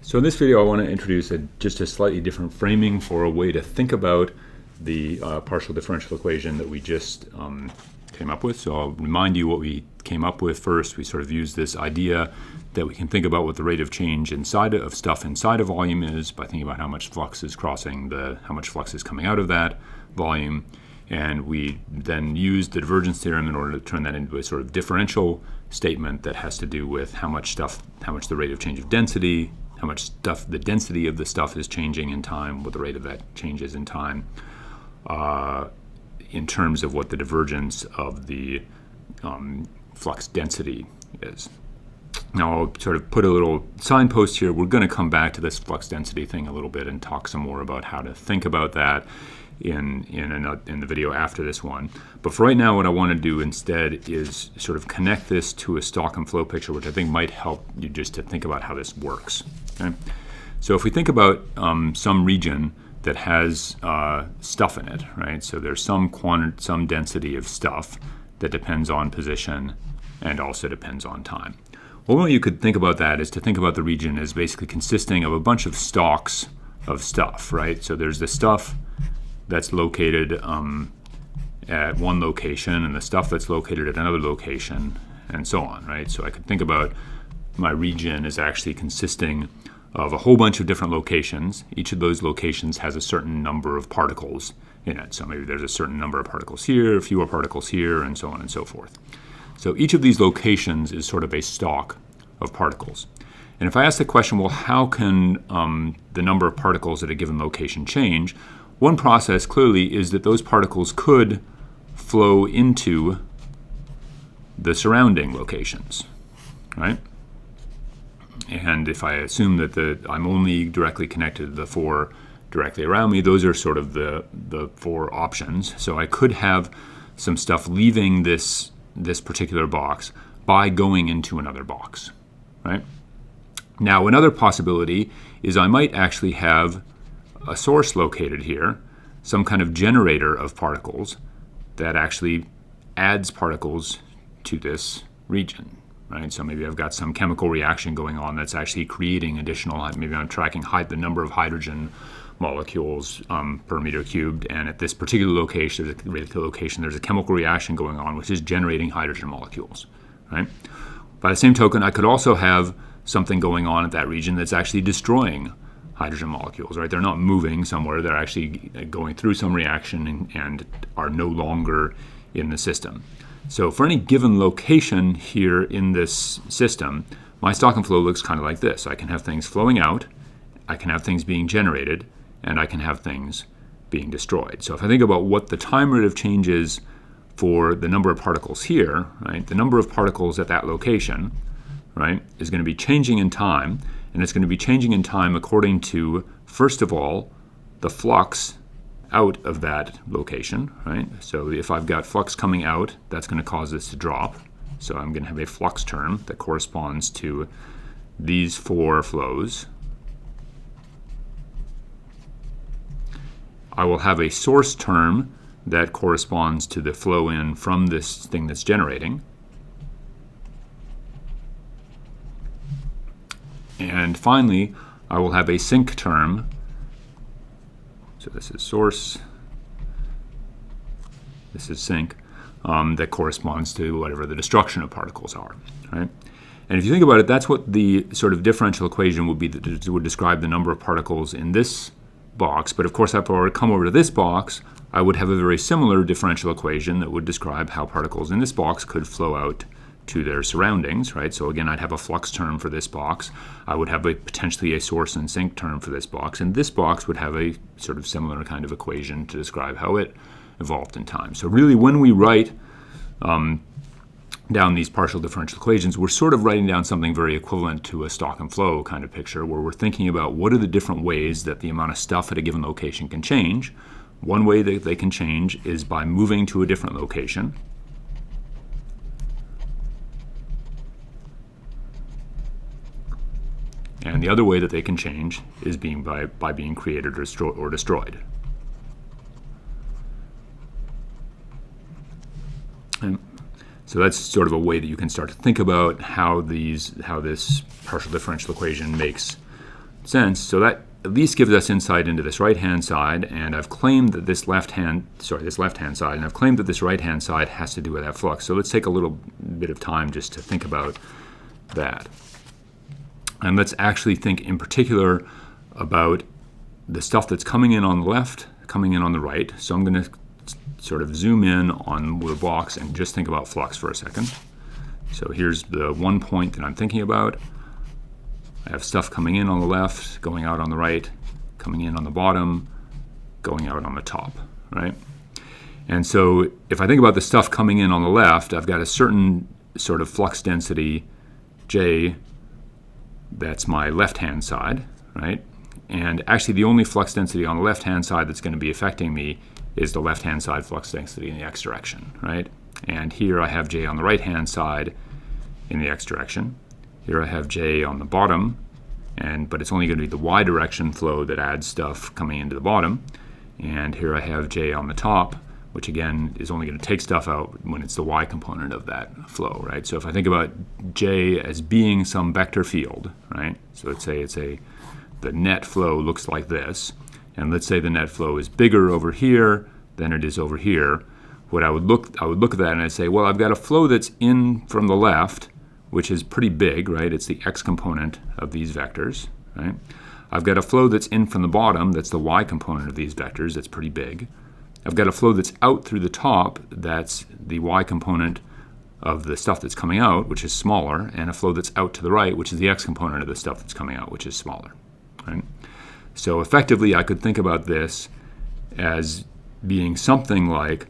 So in this video, I want to introduce just a slightly different framing for a way to think about the partial differential equation that we just came up with. So I'll remind you what we came up with first. We sort of used this idea that we can think about what the rate of change inside of stuff inside a volume is by thinking about how much flux is crossing how much flux is coming out of that volume. And we then used the divergence theorem in order to turn that into a sort of differential statement that has to do with how much the rate of change of density, how much the density of the stuff is changing in time, what the rate of that changes in time, in terms of what the divergence of the flux density is. Now I'll sort of put a little signpost here. We're going to come back to this flux density thing a little bit and talk some more about how to think about that in the video after this one. But for right now, what I want to do instead is sort of connect this to a stock and flow picture, which I think might help you just to think about how this works. Okay? So if we think about some region that has stuff in it, right? So there's some density of stuff that depends on position and also depends on time. Well, what you could think about that is to think about the region as basically consisting of a bunch of stalks of stuff, right? So there's the stuff that's located at one location and the stuff that's located at another location and so on, right? So I could think about my region as actually consisting of a whole bunch of different locations. Each of those locations has a certain number of particles in it. So maybe there's a certain number of particles here, fewer particles here, and so on and so forth. So each of these locations is sort of a stock of particles. And if I ask the question, well, how can the number of particles at a given location change? One process clearly is that those particles could flow into the surrounding locations, right? And if I assume that I'm only directly connected to the four directly around me, those are sort of the four options. So I could have some stuff leaving this particular box by going into another box, right? Now, another possibility is I might actually have a source located here, some kind of generator of particles that actually adds particles to this region, right? So maybe I've got some chemical reaction going on that's actually creating additional, maybe I'm tracking the number of hydrogen molecules per meter cubed, and at this particular location, there's a chemical reaction going on which is generating hydrogen molecules, right? By the same token, I could also have something going on at that region that's actually destroying hydrogen molecules, right? They're not moving somewhere, they're actually going through some reaction and are no longer in the system. So for any given location here in this system, my stock and flow looks kind of like this. I can have things flowing out, I can have things being generated, and I can have things being destroyed. So if I think about what the time rate of change is for the number of particles here, right? The number of particles at that location, right, is going to be changing in time, and it's going to be changing in time according to, first of all, the flux out of that location, right? So if I've got flux coming out, that's going to cause this to drop. So I'm going to have a flux term that corresponds to these four flows. I will have a source term that corresponds to the flow in from this thing that's generating. And finally, I will have a sink term. So this is source, this is sink, that corresponds to whatever the destruction of particles are, right? And if you think about it, that's what the sort of differential equation would be, that would describe the number of particles in this box. But of course, if I were to come over to this box, I would have a very similar differential equation that would describe how particles in this box could flow out to their surroundings, right? So again, I'd have a flux term for this box. I would have potentially a source and sink term for this box, and this box would have a sort of similar kind of equation to describe how it evolved in time. So really, when we write down these partial differential equations, we're sort of writing down something very equivalent to a stock and flow kind of picture, where we're thinking about what are the different ways that the amount of stuff at a given location can change. One way that they can change is by moving to a different location. And the other way that they can change is by being created or destroyed. And so that's sort of a way that you can start to think about how this partial differential equation makes sense. So that at least gives us insight into this right-hand side, and I've claimed that this left-hand side, and I've claimed that this right-hand side has to do with that flux. So let's take a little bit of time just to think about that. And let's actually think in particular about the stuff that's coming in on the left, coming in on the right. So I'm going to sort of zoom in on the box and just think about flux for a second. So here's the one point that I'm thinking about. I have stuff coming in on the left, going out on the right, coming in on the bottom, going out on the top, right? And so if I think about the stuff coming in on the left, I've got a certain sort of flux density, J, that's my left-hand side, right? And actually the only flux density on the left-hand side that's going to be affecting me is the left-hand side flux density in the x direction, right? And here I have J on the right-hand side in the x direction. Here I have J on the bottom, but it's only going to be the y direction flow that adds stuff coming into the bottom. And here I have J on the top, which again is only going to take stuff out when it's the y component of that flow, right? So if I think about J as being some vector field, right? So let's say the net flow looks like this, and let's say the net flow is bigger over here than it is over here. What I would look at that and I'd say, well, I've got a flow that's in from the left, which is pretty big, right? It's the x component of these vectors, right? I've got a flow that's in from the bottom, that's the y component of these vectors, that's pretty big. I've got a flow that's out through the top, that's the y component of the stuff that's coming out, which is smaller, and a flow that's out to the right, which is the x component of the stuff that's coming out, which is smaller, right? So effectively, I could think about this as being something like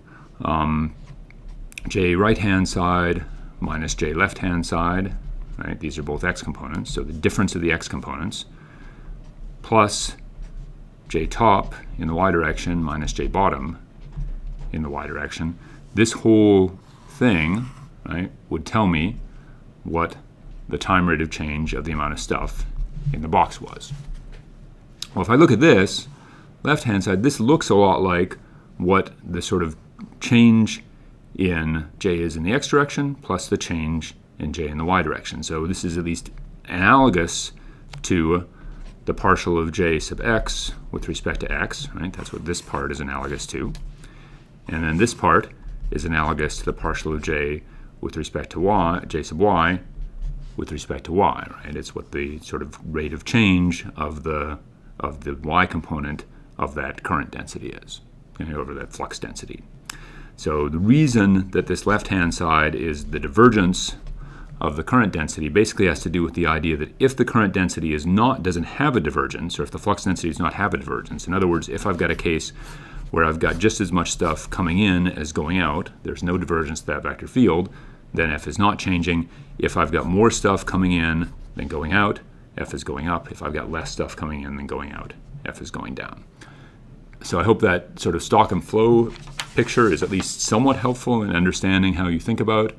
J right-hand side minus J left-hand side, right? These are both x components, so the difference of the x components, plus J top in the y direction minus J bottom in the y direction. This whole thing, right, would tell me what the time rate of change of the amount of stuff in the box was. Well, if I look at this, left-hand side, this looks a lot like what the sort of change in J is in the x direction plus the change in J in the y direction. So this is at least analogous to the partial of J sub x with respect to x, right? That's what this part is analogous to. And then this part is analogous to the partial of J with respect to y, J sub y with respect to y, right? It's what the sort of rate of change of the y component of that current density is, over that flux density. So the reason that this left-hand side is the divergence of the current density basically has to do with the idea that if the current density doesn't have a divergence, or if the flux density does not have a divergence, in other words, if I've got a case where I've got just as much stuff coming in as going out, there's no divergence to that vector field, then F is not changing. If I've got more stuff coming in than going out, F is going up. If I've got less stuff coming in than going out, F is going down. So I hope that sort of stock and flow picture is at least somewhat helpful in understanding how you think about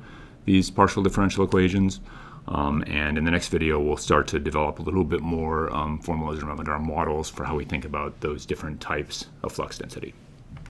these partial differential equations. And in the next video, we'll start to develop a little bit more formalism around our models for how we think about those different types of flux density.